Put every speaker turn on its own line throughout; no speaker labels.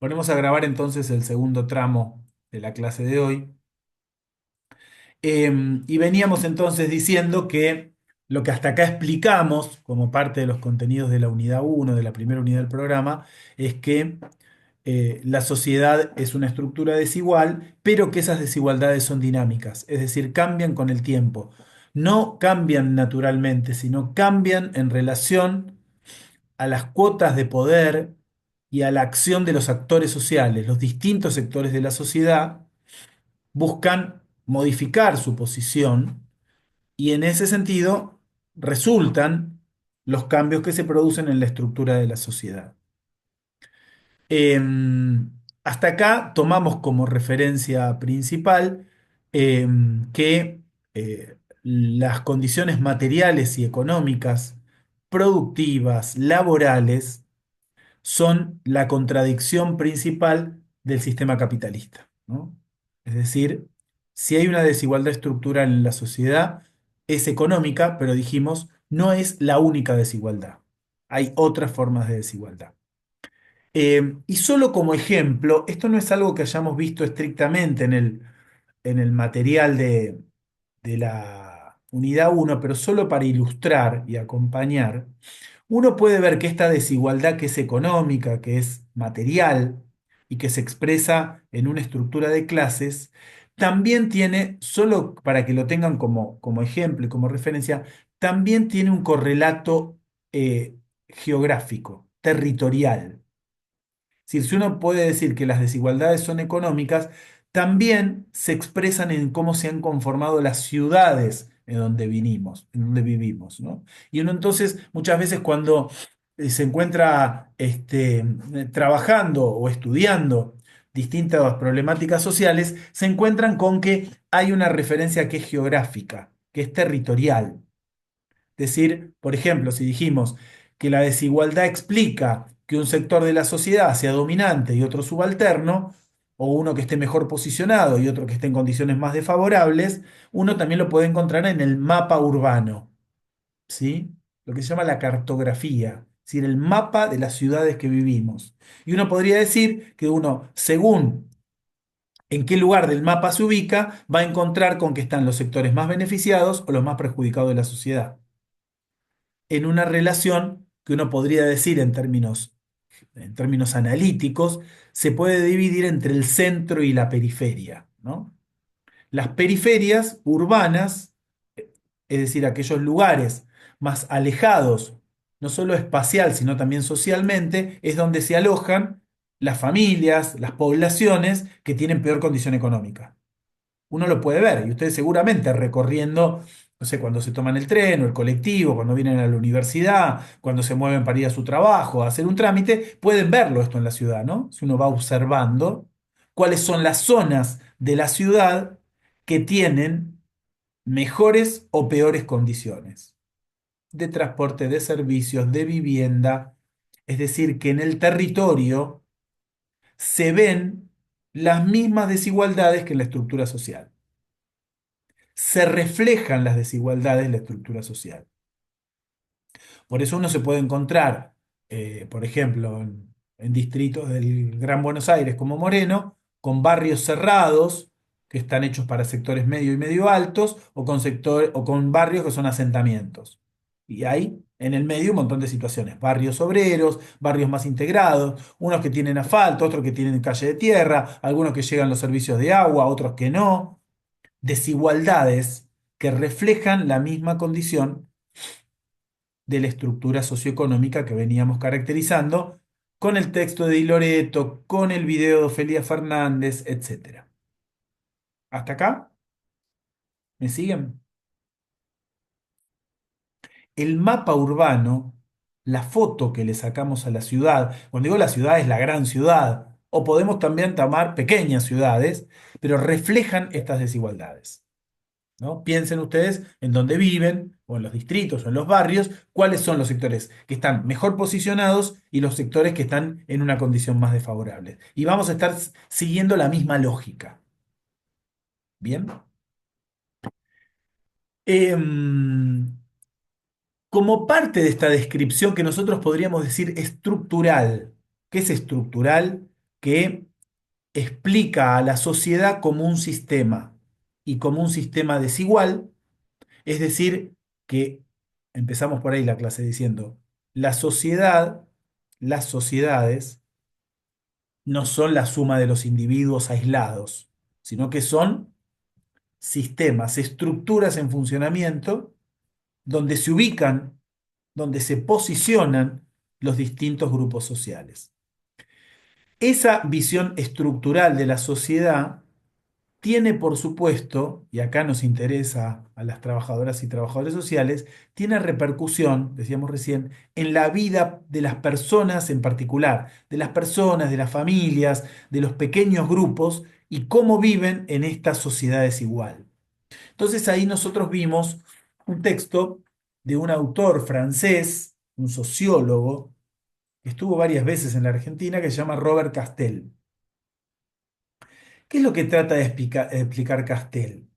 Ponemos a grabar entonces el segundo tramo de la clase de hoy. Y veníamos entonces diciendo que lo que hasta acá explicamos como parte de los contenidos de la unidad uno, de la primera unidad del programa, es que la sociedad es una estructura desigual, pero que esas desigualdades son dinámicas, es decir, cambian con el tiempo. No cambian naturalmente, sino cambian en relación a las cuotas de poder y a la acción de los actores sociales. Los distintos sectores de la sociedad buscan modificar su posición y en ese sentido resultan los cambios que se producen en la estructura de la sociedad. Hasta acá tomamos como referencia principal que las condiciones materiales y económicas, productivas, laborales, son la contradicción principal del sistema capitalista, ¿no? Es decir, si hay una desigualdad estructural en la sociedad, es económica, pero dijimos, no es la única desigualdad. Hay otras formas de desigualdad. Y solo como ejemplo, esto no es algo que hayamos visto estrictamente en el material de la unidad uno, pero solo para ilustrar y acompañar, uno puede ver que esta desigualdad que es económica, que es material y que se expresa en una estructura de clases, también tiene, solo para que lo tengan como ejemplo y como referencia, también tiene un correlato geográfico, territorial. Es decir, si uno puede decir que las desigualdades son económicas, también se expresan en cómo se han conformado las ciudades en donde vinimos, en donde vivimos, ¿no? Y uno entonces muchas veces cuando se encuentra trabajando o estudiando distintas problemáticas sociales, se encuentran con que hay una referencia que es geográfica, que es territorial. Decir, por ejemplo, si dijimos que la desigualdad explica que un sector de la sociedad sea dominante y otro subalterno, o uno que esté mejor posicionado y otro que esté en condiciones más desfavorables, uno también lo puede encontrar en el mapa urbano, ¿sí? Lo que se llama la cartografía, es decir, el mapa de las ciudades que vivimos. Y uno podría decir que uno, según en qué lugar del mapa se ubica, va a encontrar con que están los sectores más beneficiados o los más perjudicados de la sociedad en una relación que uno podría decir en términos analíticos, se puede dividir entre el centro y la periferia, ¿no? Las periferias urbanas, es decir, aquellos lugares más alejados, no solo espacial, sino también socialmente, es donde se alojan las familias, las poblaciones que tienen peor condición económica. Uno lo puede ver y ustedes seguramente recorriendo, no sé, cuando se toman el tren o el colectivo, cuando vienen a la universidad, cuando se mueven para ir a su trabajo, a hacer un trámite, pueden verlo esto en la ciudad, ¿no? Si uno va observando cuáles son las zonas de la ciudad que tienen mejores o peores condiciones de transporte, de servicios, de vivienda. Es decir, que en el territorio se ven las mismas desigualdades que en la estructura social. Se reflejan las desigualdades de la estructura social. Por eso uno se puede encontrar, por ejemplo, en distritos del Gran Buenos Aires como Moreno, con barrios cerrados que están hechos para sectores medio y medio altos, o con barrios que son asentamientos. Y hay en el medio un montón de situaciones, barrios obreros, barrios más integrados, unos que tienen asfalto, otros que tienen calle de tierra, algunos que llegan los servicios de agua, otros que no, desigualdades que reflejan la misma condición de la estructura socioeconómica que veníamos caracterizando con el texto de Di Loreto, con el video de Ofelia Fernández, etcétera. ¿Hasta acá? ¿Me siguen? El mapa urbano, la foto que le sacamos a la ciudad, cuando digo la ciudad es la gran ciudad, o podemos también tomar pequeñas ciudades, pero reflejan estas desigualdades. ¿No? Piensen ustedes en dónde viven, o en los distritos, o en los barrios, cuáles son los sectores que están mejor posicionados y los sectores que están en una condición más desfavorable. Y vamos a estar siguiendo la misma lógica. ¿Bien? Em, Como parte de esta descripción que nosotros podríamos decir estructural, ¿qué es estructural? que explica a la sociedad como un sistema y como un sistema desigual, es decir, que empezamos por ahí la clase diciendo, la sociedad, las sociedades no son la suma de los individuos aislados, sino que son sistemas, estructuras en funcionamiento donde se ubican, donde se posicionan los distintos grupos sociales. Esa visión estructural de la sociedad tiene, por supuesto, y acá nos interesa a las trabajadoras y trabajadores sociales, tiene repercusión, decíamos recién, en la vida de las personas en particular, de las personas, de las familias, de los pequeños grupos y cómo viven en esta sociedad desigual. Entonces ahí nosotros vimos un texto de un autor francés, un sociólogo, que estuvo varias veces en la Argentina, que se llama Robert Castel. ¿Qué es lo que trata de explicar Castel?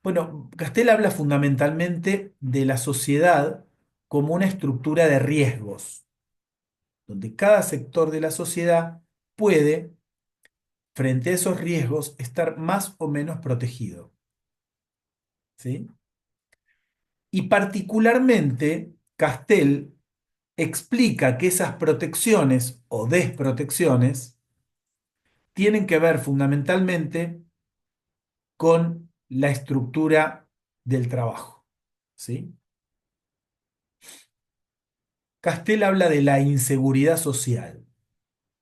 Bueno, Castel habla fundamentalmente de la sociedad como una estructura de riesgos, donde cada sector de la sociedad puede, frente a esos riesgos, estar más o menos protegido, ¿sí? Y particularmente, Castel explica que esas protecciones o desprotecciones tienen que ver fundamentalmente con la estructura del trabajo, ¿sí? Castel habla de la inseguridad social.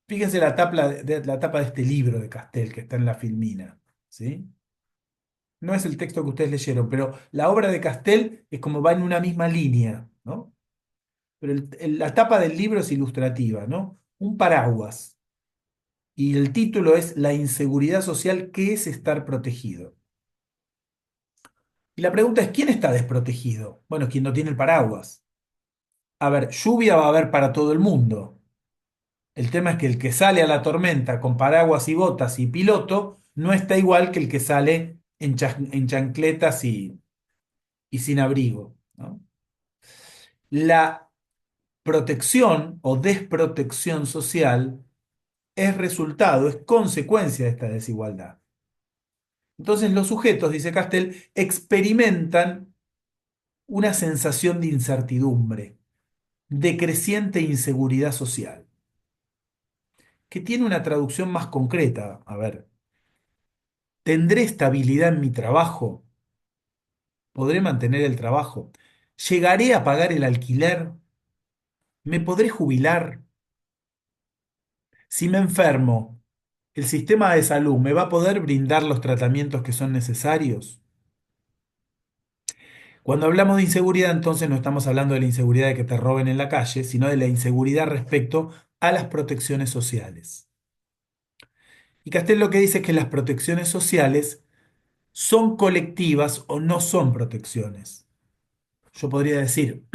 Fíjense la tapa de este libro de Castel que está en la Filmina, ¿sí? No es el texto que ustedes leyeron, pero la obra de Castel es como va en una misma línea, ¿no? Pero la tapa del libro es ilustrativa, ¿no? Un paraguas. Y el título es La inseguridad social, ¿qué es estar protegido? Y la pregunta es, ¿quién está desprotegido? Bueno, quien no tiene el paraguas. A ver, lluvia va a haber para todo el mundo. El tema es que el que sale a la tormenta con paraguas y botas y piloto no está igual que el que sale en chancletas y sin abrigo, ¿no? La protección o desprotección social es resultado, es consecuencia de esta desigualdad. Entonces los sujetos, dice Castel, experimentan una sensación de incertidumbre, de creciente inseguridad social, que tiene una traducción más concreta. A ver, ¿tendré estabilidad en mi trabajo? ¿Podré mantener el trabajo? ¿Llegaré a pagar el alquiler? ¿Me podré jubilar? Si me enfermo, ¿el sistema de salud me va a poder brindar los tratamientos que son necesarios? Cuando hablamos de inseguridad, entonces no estamos hablando de la inseguridad de que te roben en la calle, sino de la inseguridad respecto a las protecciones sociales. Y Castel lo que dice es que las protecciones sociales son colectivas o no son protecciones. Yo podría decir,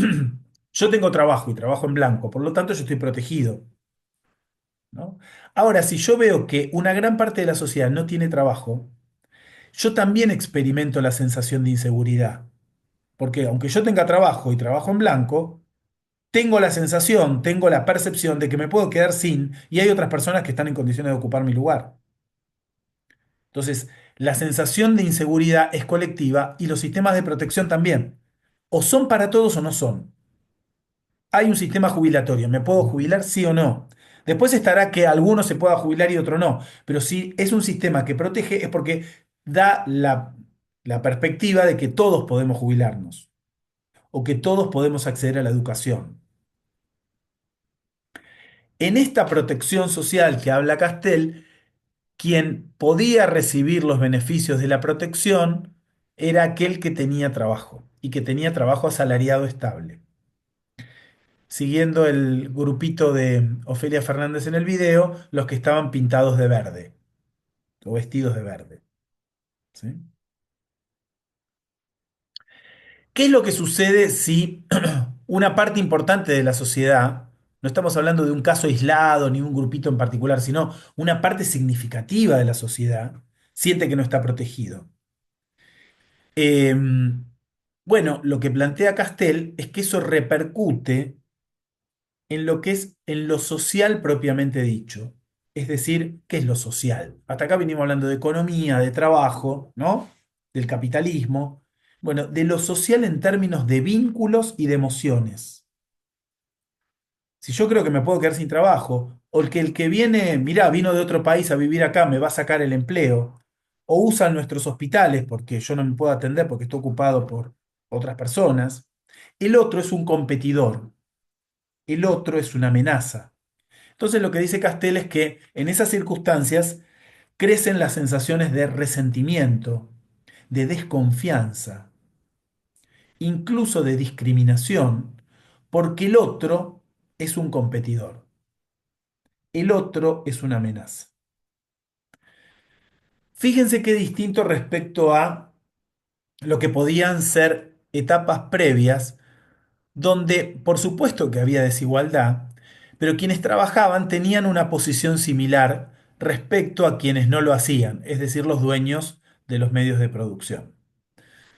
yo tengo trabajo y trabajo en blanco, por lo tanto yo estoy protegido, ¿no? Ahora, si yo veo que una gran parte de la sociedad no tiene trabajo, yo también experimento la sensación de inseguridad, porque aunque yo tenga trabajo y trabajo en blanco, tengo la sensación, tengo la percepción de que me puedo quedar sin y hay otras personas que están en condiciones de ocupar mi lugar. Entonces, la sensación de inseguridad es colectiva y los sistemas de protección también. O son para todos o no son. Hay un sistema jubilatorio, ¿me puedo jubilar sí o no? Después estará que alguno se pueda jubilar y otro no, pero si es un sistema que protege es porque da la perspectiva de que todos podemos jubilarnos o que todos podemos acceder a la educación. En esta protección social que habla Castel, quien podía recibir los beneficios de la protección era aquel que tenía trabajo y que tenía trabajo asalariado estable. Siguiendo el grupito de Ofelia Fernández en el video, los que estaban pintados de verde o vestidos de verde. ¿Sí? ¿Qué es lo que sucede si una parte importante de la sociedad, no estamos hablando de un caso aislado ni un grupito en particular, sino una parte significativa de la sociedad, siente que no está protegido? Bueno, lo que plantea Castel es que eso repercute en lo que es en lo social propiamente dicho. Es decir, ¿qué es lo social? Hasta acá venimos hablando de economía, de trabajo, ¿no? Del capitalismo. Bueno, de lo social en términos de vínculos y de emociones. Si yo creo que me puedo quedar sin trabajo, o el que viene, mirá, vino de otro país a vivir acá, me va a sacar el empleo, o usan nuestros hospitales porque yo no me puedo atender porque estoy ocupado por otras personas, el otro es un competidor, el otro es una amenaza. Entonces lo que dice Castel es que en esas circunstancias crecen las sensaciones de resentimiento, de desconfianza, incluso de discriminación, porque el otro es un competidor, el otro es una amenaza. Fíjense qué distinto respecto a lo que podían ser etapas previas, donde por supuesto que había desigualdad, pero quienes trabajaban tenían una posición similar respecto a quienes no lo hacían, es decir, los dueños de los medios de producción.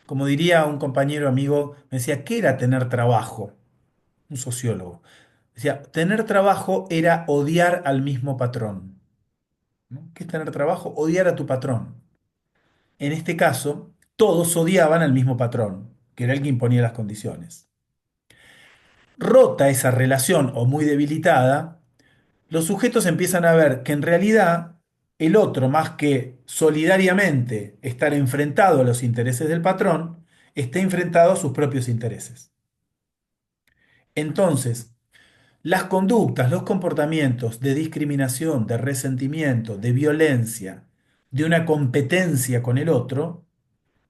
Como diría un compañero amigo, me decía, ¿qué era tener trabajo? Un sociólogo. Decía, tener trabajo era odiar al mismo patrón. ¿No? ¿Qué es tener trabajo? Odiar a tu patrón. En este caso, todos odiaban al mismo patrón, que era el que imponía las condiciones. Rota esa relación o muy debilitada, los sujetos empiezan a ver que en realidad el otro, más que solidariamente estar enfrentado a los intereses del patrón, está enfrentado a sus propios intereses. Entonces, las conductas, los comportamientos de discriminación, de resentimiento, de violencia, de una competencia con el otro,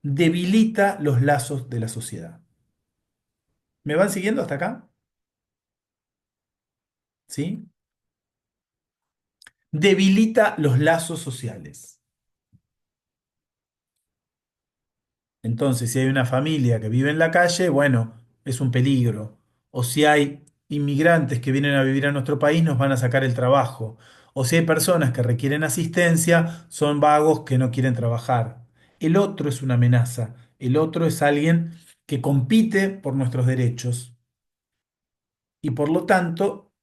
debilita los lazos de la sociedad. ¿Me van siguiendo hasta acá? ¿Sí? Debilita los lazos sociales. Entonces, si hay una familia que vive en la calle, bueno, es un peligro. O si hay inmigrantes que vienen a vivir a nuestro país, nos van a sacar el trabajo. O si hay personas que requieren asistencia, son vagos que no quieren trabajar. El otro es una amenaza. El otro es alguien que compite por nuestros derechos. Y por lo tanto,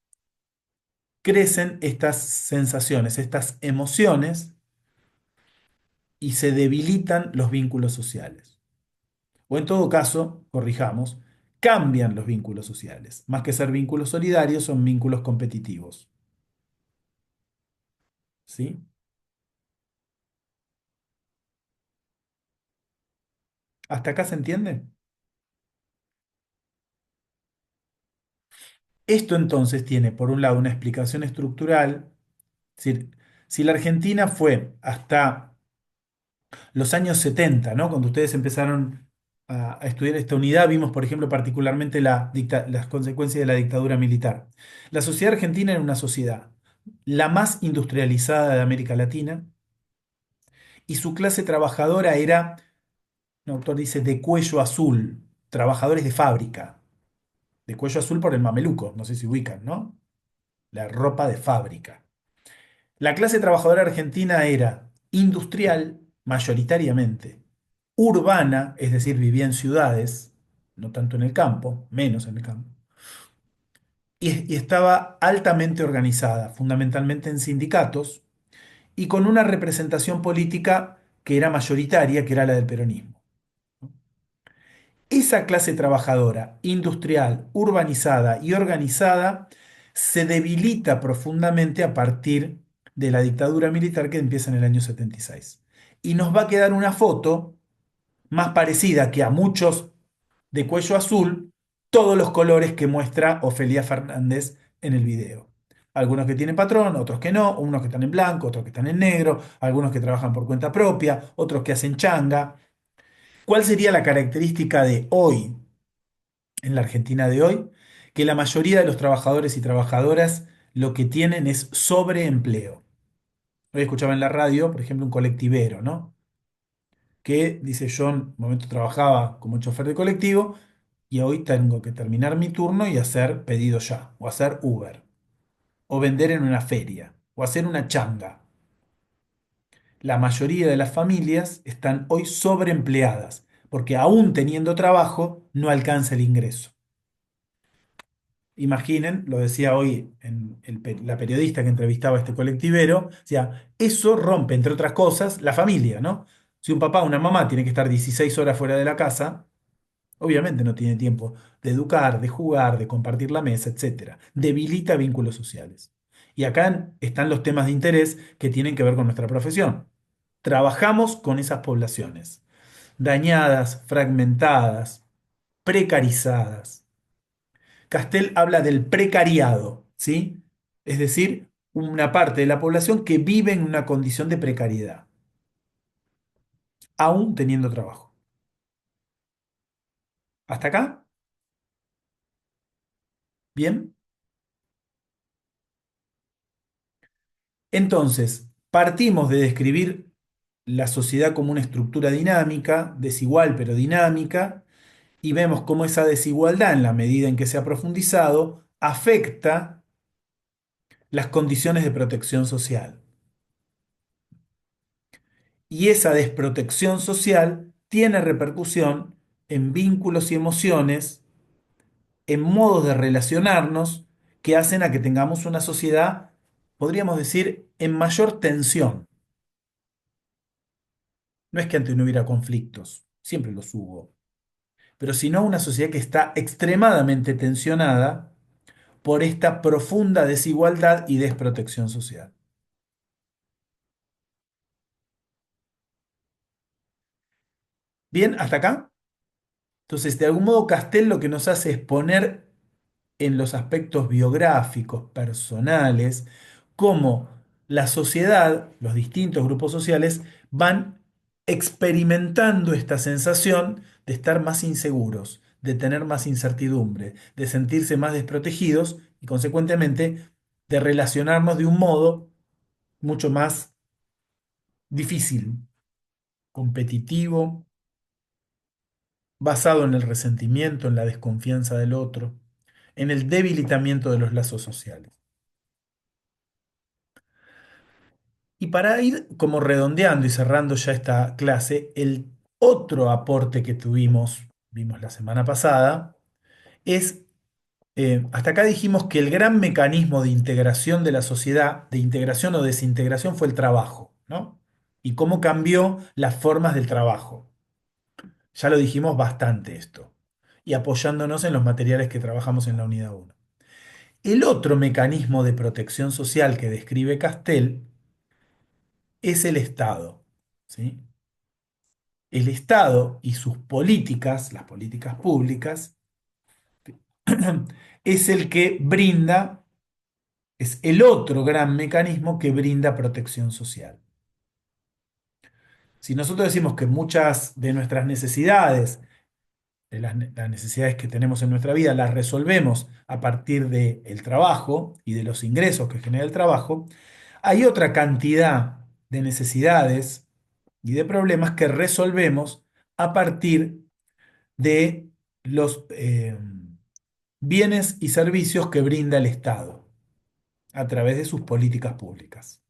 crecen estas sensaciones, estas emociones y se debilitan los vínculos sociales. O en todo caso, corrijamos, cambian los vínculos sociales. Más que ser vínculos solidarios, son vínculos competitivos. ¿Sí? ¿Hasta acá se entiende? Esto entonces tiene, por un lado, una explicación estructural. Es decir, si la Argentina fue hasta los años 70, ¿no? Cuando ustedes empezaron a estudiar esta unidad, vimos, por ejemplo, particularmente las consecuencias de la dictadura militar. La sociedad argentina era una sociedad la más industrializada de América Latina y su clase trabajadora era, un autor dice, de cuello azul, trabajadores de fábrica, de cuello azul por el mameluco, no sé si ubican, ¿no? La ropa de fábrica. La clase trabajadora argentina era industrial, mayoritariamente, urbana, es decir, vivía en ciudades, no tanto en el campo, menos en el campo, y estaba altamente organizada, fundamentalmente en sindicatos, y con una representación política que era mayoritaria, que era la del peronismo. Esa clase trabajadora, industrial, urbanizada y organizada, se debilita profundamente a partir de la dictadura militar que empieza en el año 76. Y nos va a quedar una foto más parecida que a muchos de cuello azul, todos los colores que muestra Ofelia Fernández en el video. Algunos que tienen patrón, otros que no, unos que están en blanco, otros que están en negro, algunos que trabajan por cuenta propia, otros que hacen changa. ¿Cuál sería la característica de hoy, en la Argentina de hoy? Que la mayoría de los trabajadores y trabajadoras lo que tienen es sobreempleo. Hoy escuchaba en la radio, por ejemplo, un colectivero, ¿no? Que dice, yo en un momento trabajaba como chofer de colectivo y hoy tengo que terminar mi turno y hacer pedido ya, o hacer Uber, o vender en una feria, o hacer una changa. La mayoría de las familias están hoy sobreempleadas, porque aún teniendo trabajo no alcanza el ingreso. Imaginen, lo decía hoy la periodista que entrevistaba a este colectivero, o sea, eso rompe, entre otras cosas, la familia, ¿no? Si un papá o una mamá tiene que estar 16 horas fuera de la casa, obviamente no tiene tiempo de educar, de jugar, de compartir la mesa, etcétera. Debilita vínculos sociales. Y acá están los temas de interés que tienen que ver con nuestra profesión. Trabajamos con esas poblaciones, dañadas, fragmentadas, precarizadas. Castel habla del precariado, ¿sí? Es decir, una parte de la población que vive en una condición de precariedad, aún teniendo trabajo. ¿Hasta acá? ¿Bien? Entonces, partimos de describir la sociedad como una estructura dinámica, desigual pero dinámica, y vemos cómo esa desigualdad, en la medida en que se ha profundizado, afecta las condiciones de protección social. Y esa desprotección social tiene repercusión en vínculos y emociones, en modos de relacionarnos que hacen a que tengamos una sociedad, podríamos decir, en mayor tensión. No es que antes no hubiera conflictos, siempre los hubo, pero sino una sociedad que está extremadamente tensionada por esta profunda desigualdad y desprotección social. Bien, hasta acá. Entonces, de algún modo, Castel lo que nos hace es poner en los aspectos biográficos, personales, cómo la sociedad, los distintos grupos sociales, van experimentando esta sensación de estar más inseguros, de tener más incertidumbre, de sentirse más desprotegidos y, consecuentemente, de relacionarnos de un modo mucho más difícil, competitivo, basado en el resentimiento, en la desconfianza del otro, en el debilitamiento de los lazos sociales. Y para ir como redondeando y cerrando ya esta clase, el otro aporte que vimos la semana pasada, es, hasta acá dijimos que el gran mecanismo de integración de la sociedad, de integración o desintegración, fue el trabajo, ¿no? Y cómo cambió las formas del trabajo. Ya lo dijimos bastante esto, y apoyándonos en los materiales que trabajamos en la unidad 1. El otro mecanismo de protección social que describe Castel es el Estado, ¿sí? El Estado y sus políticas, las políticas públicas, es el que brinda, es el otro gran mecanismo que brinda protección social. Si nosotros decimos que muchas de nuestras necesidades, de las necesidades que tenemos en nuestra vida, las resolvemos a partir del trabajo y de los ingresos que genera el trabajo, hay otra cantidad de necesidades y de problemas que resolvemos a partir de los bienes y servicios que brinda el Estado a través de sus políticas públicas.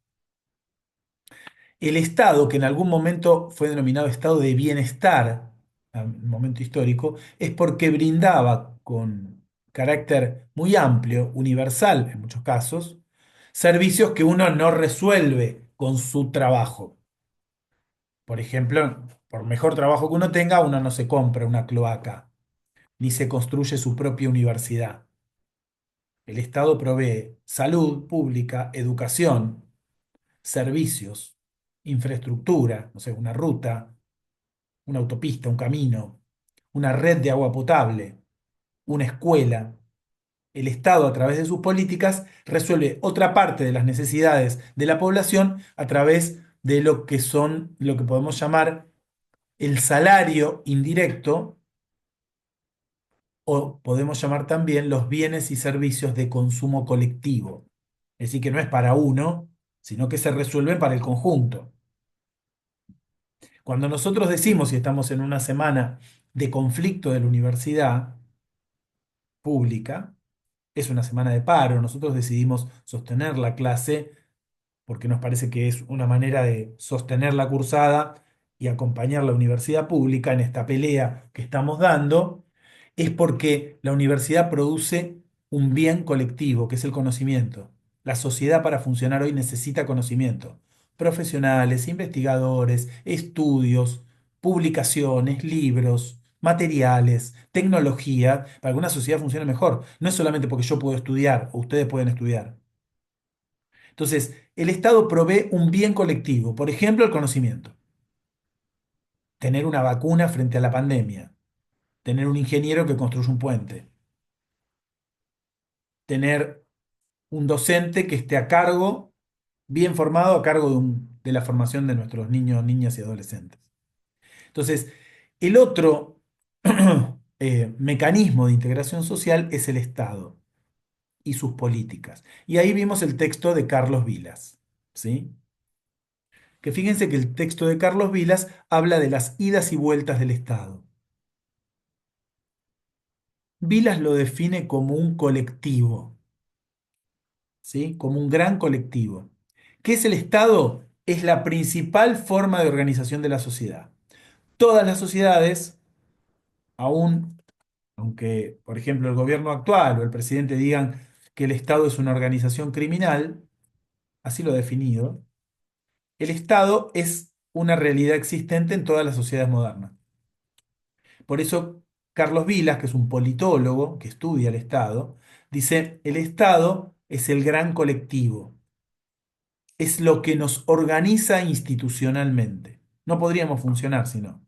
El Estado, que en algún momento fue denominado Estado de Bienestar, en un momento histórico, es porque brindaba con carácter muy amplio, universal en muchos casos, servicios que uno no resuelve con su trabajo. Por ejemplo, por mejor trabajo que uno tenga, uno no se compra una cloaca, ni se construye su propia universidad. El Estado provee salud pública, educación, servicios, infraestructura, no sé, una ruta, una autopista, un camino, una red de agua potable, una escuela. El Estado, a través de sus políticas, resuelve otra parte de las necesidades de la población a través de lo que podemos llamar el salario indirecto, o podemos llamar también los bienes y servicios de consumo colectivo. Es decir, que no es para uno, sino que se resuelven para el conjunto. Cuando nosotros decimos, y estamos en una semana de conflicto de la universidad pública, es una semana de paro, nosotros decidimos sostener la clase porque nos parece que es una manera de sostener la cursada y acompañar la universidad pública en esta pelea que estamos dando, es porque la universidad produce un bien colectivo, que es el conocimiento. La sociedad para funcionar hoy necesita conocimiento. Profesionales, investigadores, estudios, publicaciones, libros, materiales, tecnología, para que una sociedad funcione mejor. No es solamente porque yo puedo estudiar o ustedes pueden estudiar. Entonces, el Estado provee un bien colectivo, por ejemplo, el conocimiento. Tener una vacuna frente a la pandemia, tener un ingeniero que construye un puente, tener un docente que esté a cargo, bien formado, a cargo de la formación de nuestros niños, niñas y adolescentes. Entonces, el otro mecanismo de integración social es el Estado y sus políticas. Y ahí vimos el texto de Carlos Vilas, ¿sí? Que fíjense que el texto de Carlos Vilas habla de las idas y vueltas del Estado. Vilas lo define como un colectivo, ¿sí? Como un gran colectivo. ¿Qué es el Estado? Es la principal forma de organización de la sociedad. Todas las sociedades, aún, aunque, por ejemplo, el gobierno actual o el presidente digan que el Estado es una organización criminal, así lo ha definido, el Estado es una realidad existente en todas las sociedades modernas. Por eso, Carlos Vilas, que es un politólogo que estudia el Estado, dice, el Estado es el gran colectivo, es lo que nos organiza institucionalmente. No podríamos funcionar si no.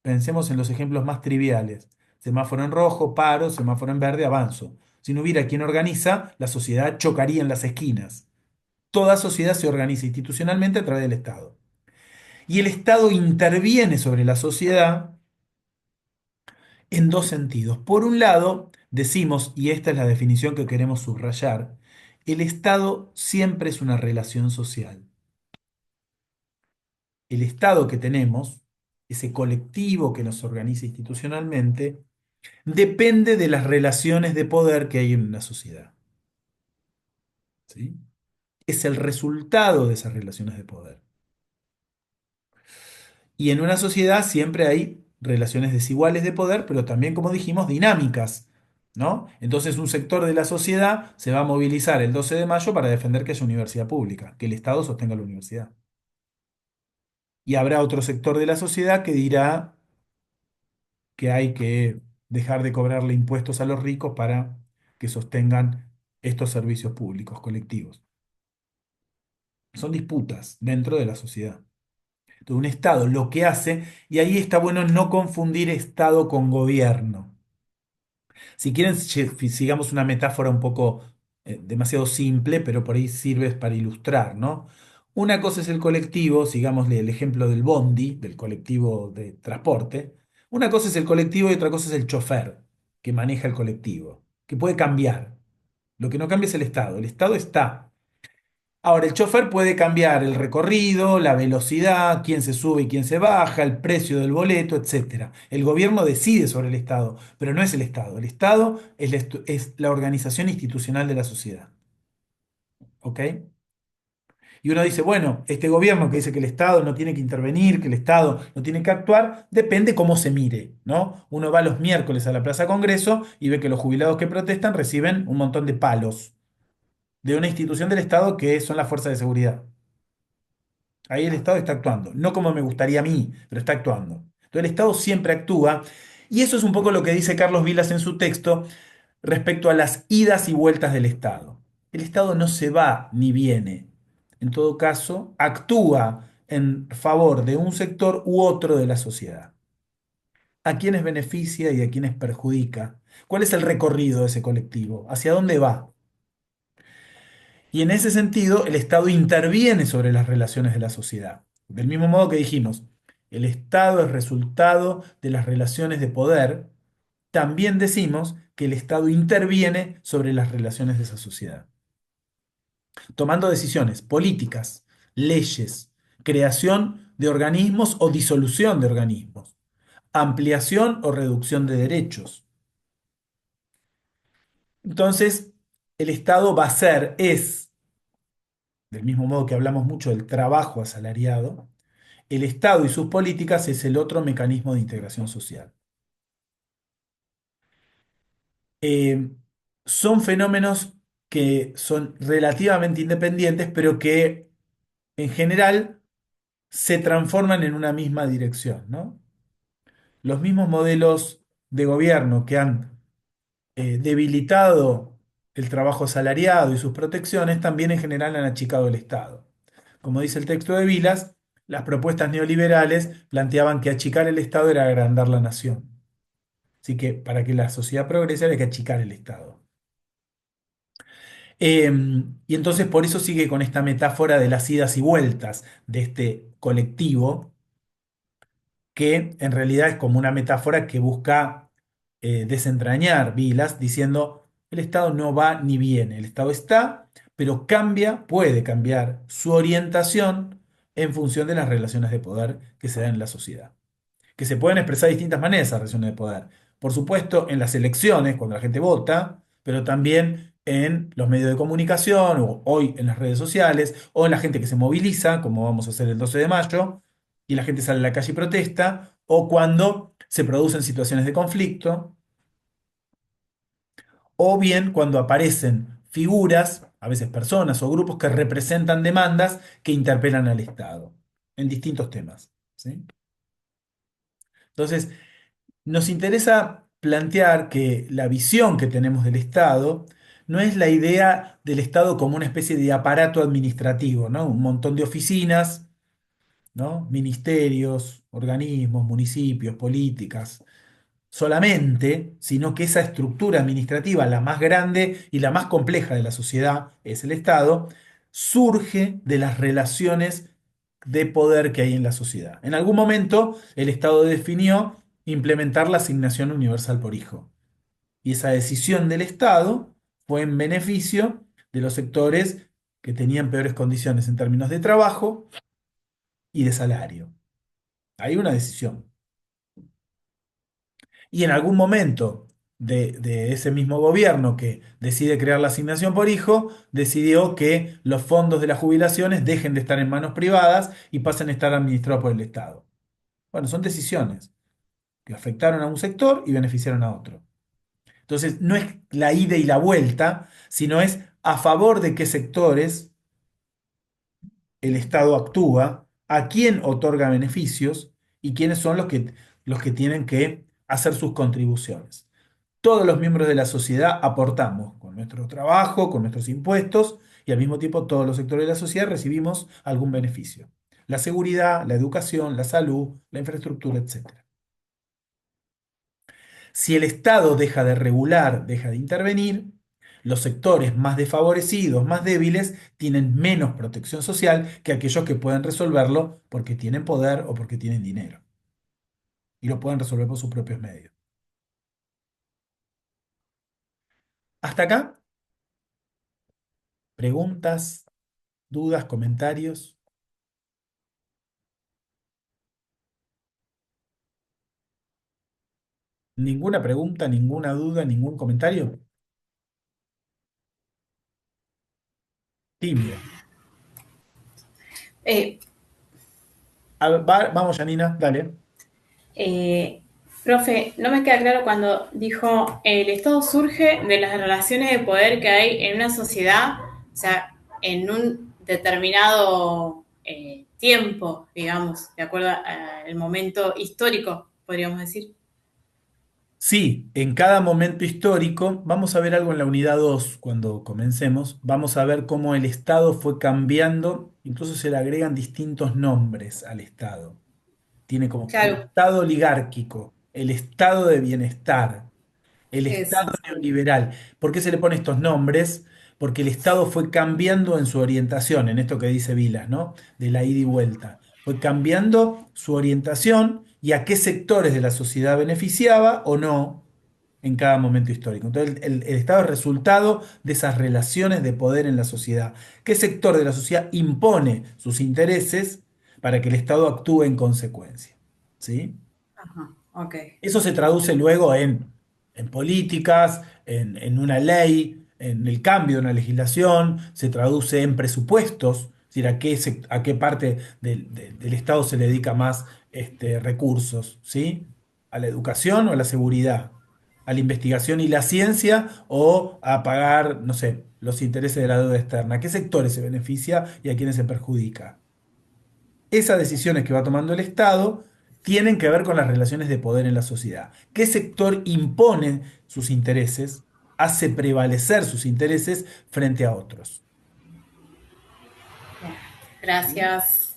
Pensemos en los ejemplos más triviales. Semáforo en rojo, paro, semáforo en verde, avanzo. Si no hubiera quien organiza, la sociedad chocaría en las esquinas. Toda sociedad se organiza institucionalmente a través del Estado. Y el Estado interviene sobre la sociedad en dos sentidos. Por un lado, decimos, y esta es la definición que queremos subrayar, el Estado siempre es una relación social. El Estado que tenemos, ese colectivo que nos organiza institucionalmente, depende de las relaciones de poder que hay en una sociedad. ¿Sí? Es el resultado de esas relaciones de poder. Y en una sociedad siempre hay relaciones desiguales de poder, pero también, como dijimos, dinámicas, ¿no? Entonces un sector de la sociedad se va a movilizar el 12 de mayo para defender que haya universidad pública, que el Estado sostenga la universidad. Y habrá otro sector de la sociedad que dirá que hay que dejar de cobrarle impuestos a los ricos para que sostengan estos servicios públicos colectivos. Son disputas dentro de la sociedad. Entonces, un Estado lo que hace, y ahí está bueno no confundir Estado con gobierno. Si quieren, sigamos una metáfora un poco demasiado simple, pero por ahí sirve para ilustrar, ¿no? Una cosa es el colectivo, sigámosle el ejemplo del bondi, del colectivo de transporte. Una cosa es el colectivo y otra cosa es el chofer que maneja el colectivo, que puede cambiar. Lo que no cambia es el Estado. El Estado está. Ahora, el chofer puede cambiar el recorrido, la velocidad, quién se sube y quién se baja, el precio del boleto, etcétera. El gobierno decide sobre el Estado, pero no es el Estado. El Estado es la organización institucional de la sociedad. ¿Ok? Y uno dice, bueno, este gobierno que dice que el Estado no tiene que intervenir, que el Estado no tiene que actuar, depende cómo se mire, ¿no? Uno va los miércoles a la Plaza Congreso y ve que los jubilados que protestan reciben un montón de palos de una institución del Estado que son las fuerzas de seguridad. Ahí el Estado está actuando, no como me gustaría a mí, pero está actuando. Entonces el Estado siempre actúa y eso es un poco lo que dice Carlos Vilas en su texto respecto a las idas y vueltas del Estado. El Estado no se va ni viene. En todo caso, actúa en favor de un sector u otro de la sociedad. ¿A quiénes beneficia y a quiénes perjudica? ¿Cuál es el recorrido de ese colectivo? ¿Hacia dónde va? Y en ese sentido, el Estado interviene sobre las relaciones de la sociedad. Del mismo modo que dijimos, el Estado es resultado de las relaciones de poder, también decimos que el Estado interviene sobre las relaciones de esa sociedad, tomando decisiones políticas, leyes, creación de organismos o disolución de organismos, ampliación o reducción de derechos. Entonces, el Estado va a ser, es, del mismo modo que hablamos mucho del trabajo asalariado, el Estado y sus políticas es el otro mecanismo de integración social. son fenómenos que son relativamente independientes, pero que en general se transforman en una misma dirección, ¿no? Los mismos modelos de gobierno que han debilitado el trabajo asalariado y sus protecciones, también en general han achicado el Estado. Como dice el texto de Vilas, las propuestas neoliberales planteaban que achicar el Estado era agrandar la nación. Así que para que la sociedad progrese hay que achicar el Estado. Eh, y entonces por eso sigue con esta metáfora de las idas y vueltas de este colectivo, que en realidad es como una metáfora que busca desentrañar Vilas, diciendo, el Estado no va ni viene, el Estado está, pero cambia, puede cambiar su orientación en función de las relaciones de poder que se dan en la sociedad, que se pueden expresar de distintas maneras esas relaciones de poder. Por supuesto, en las elecciones, cuando la gente vota, pero también en los medios de comunicación, o hoy en las redes sociales, o en la gente que se moviliza, como vamos a hacer el 12 de mayo, y la gente sale a la calle y protesta, o cuando se producen situaciones de conflicto, o bien cuando aparecen figuras, a veces personas o grupos que representan demandas que interpelan al Estado en distintos temas. ¿Sí? Entonces, nos interesa plantear que la visión que tenemos del Estado no es la idea del Estado como una especie de aparato administrativo, ¿no? Un montón de oficinas, ¿no? Ministerios, organismos, municipios, políticas, solamente, sino que esa estructura administrativa, la más grande y la más compleja de la sociedad, es el Estado, surge de las relaciones de poder que hay en la sociedad. En algún momento, el Estado definió implementar la asignación universal por hijo. Y esa decisión del Estado fue en beneficio de los sectores que tenían peores condiciones en términos de trabajo y de salario. Hay una decisión. Y en algún momento de ese mismo gobierno que decide crear la asignación por hijo, decidió que los fondos de las jubilaciones dejen de estar en manos privadas y pasen a estar administrados por el Estado. Bueno, son decisiones que afectaron a un sector y beneficiaron a otro. Entonces, no es la ida y la vuelta, sino es a favor de qué sectores el Estado actúa, a quién otorga beneficios y quiénes son los que tienen que hacer sus contribuciones. Todos los miembros de la sociedad aportamos con nuestro trabajo, con nuestros impuestos y al mismo tiempo todos los sectores de la sociedad recibimos algún beneficio. La seguridad, la educación, la salud, la infraestructura, etcétera. Si el Estado deja de regular, deja de intervenir, los sectores más desfavorecidos, más débiles, tienen menos protección social que aquellos que pueden resolverlo porque tienen poder o porque tienen dinero. Y lo pueden resolver por sus propios medios. Hasta acá, preguntas, dudas, comentarios. ¿Ninguna pregunta, ninguna duda, ningún comentario? Tibio.
Eh,
Vamos, Janina, dale.
eh, Profe, no me queda claro cuando dijo el Estado surge de las relaciones de poder que hay en una sociedad, o sea, en un determinado tiempo, digamos, de acuerdo al momento histórico, podríamos decir.
Sí, en cada momento histórico, vamos a ver algo en la unidad 2 cuando comencemos, vamos a ver cómo el Estado fue cambiando, incluso se le agregan distintos nombres al Estado. Tiene como el
Claro,
Estado oligárquico, el Estado de bienestar, el
eso.
Estado neoliberal. ¿Por qué se le pone estos nombres? Porque el Estado fue cambiando en su orientación, en esto que dice Vilas, ¿no? De la ida y vuelta. Fue cambiando su orientación y a qué sectores de la sociedad beneficiaba o no en cada momento histórico. Entonces, el Estado es resultado de esas relaciones de poder en la sociedad. ¿Qué sector de la sociedad impone sus intereses para que el Estado actúe en consecuencia? ¿Sí?
Ajá, ok.
Eso se traduce luego en políticas, en una ley, en el cambio de una legislación, se traduce en presupuestos, es decir, a qué parte del Estado se le dedica más recursos, ¿sí? ¿A la educación o a la seguridad? a la investigación y la ciencia o a pagar, no sé, los intereses de la deuda externa? ¿A qué sectores se beneficia y a quiénes se perjudica? Esas decisiones que va tomando el Estado tienen que ver con las relaciones de poder en la sociedad. ¿Qué sector impone sus intereses, hace prevalecer sus intereses frente a otros? ¿Sí?
Gracias.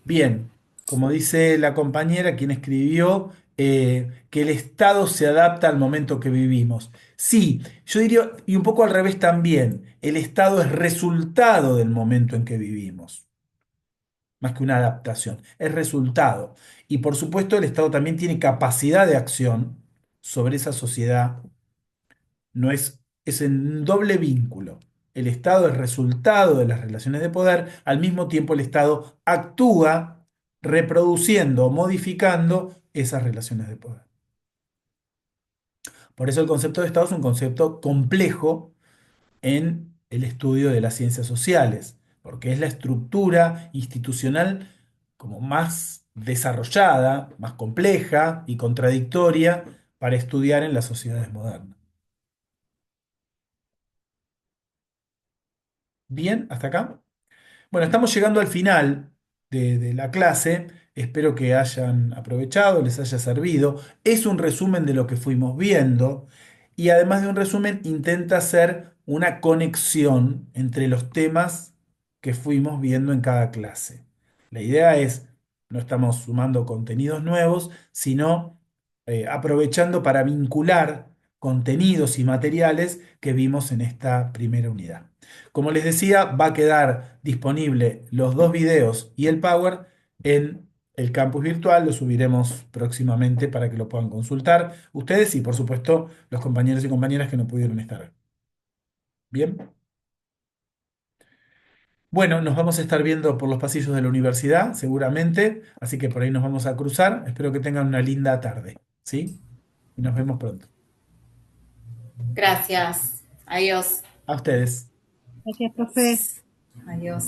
Bien, como dice la compañera, quien escribió, que el Estado se adapta al momento que vivimos. Sí, yo diría, y un poco al revés también, el Estado es resultado del momento en que vivimos, más que una adaptación, es resultado. Y por supuesto el Estado también tiene capacidad de acción sobre esa sociedad, no es en doble vínculo. El Estado es resultado de las relaciones de poder, al mismo tiempo el Estado actúa reproduciendo o modificando esas relaciones de poder. Por eso el concepto de Estado es un concepto complejo en el estudio de las ciencias sociales, porque es la estructura institucional como más desarrollada, más compleja y contradictoria para estudiar en las sociedades modernas. Bien, hasta acá. Bueno, estamos llegando al final de la clase. Espero que hayan aprovechado, les haya servido. Es un resumen de lo que fuimos viendo y además de un resumen intenta hacer una conexión entre los temas que fuimos viendo en cada clase. La idea es, no estamos sumando contenidos nuevos, sino aprovechando para vincular contenidos y materiales que vimos en esta primera unidad. Como les decía, va a quedar disponible los dos videos y el Power en el campus virtual. Lo subiremos próximamente para que lo puedan consultar ustedes y, por supuesto, los compañeros y compañeras que no pudieron estar. Bien. Bueno, nos vamos a estar viendo por los pasillos de la universidad, seguramente, así que por ahí nos vamos a cruzar. Espero que tengan una linda tarde, ¿sí? Y nos vemos pronto.
Gracias. Adiós.
A ustedes.
Gracias, profe.
Adiós.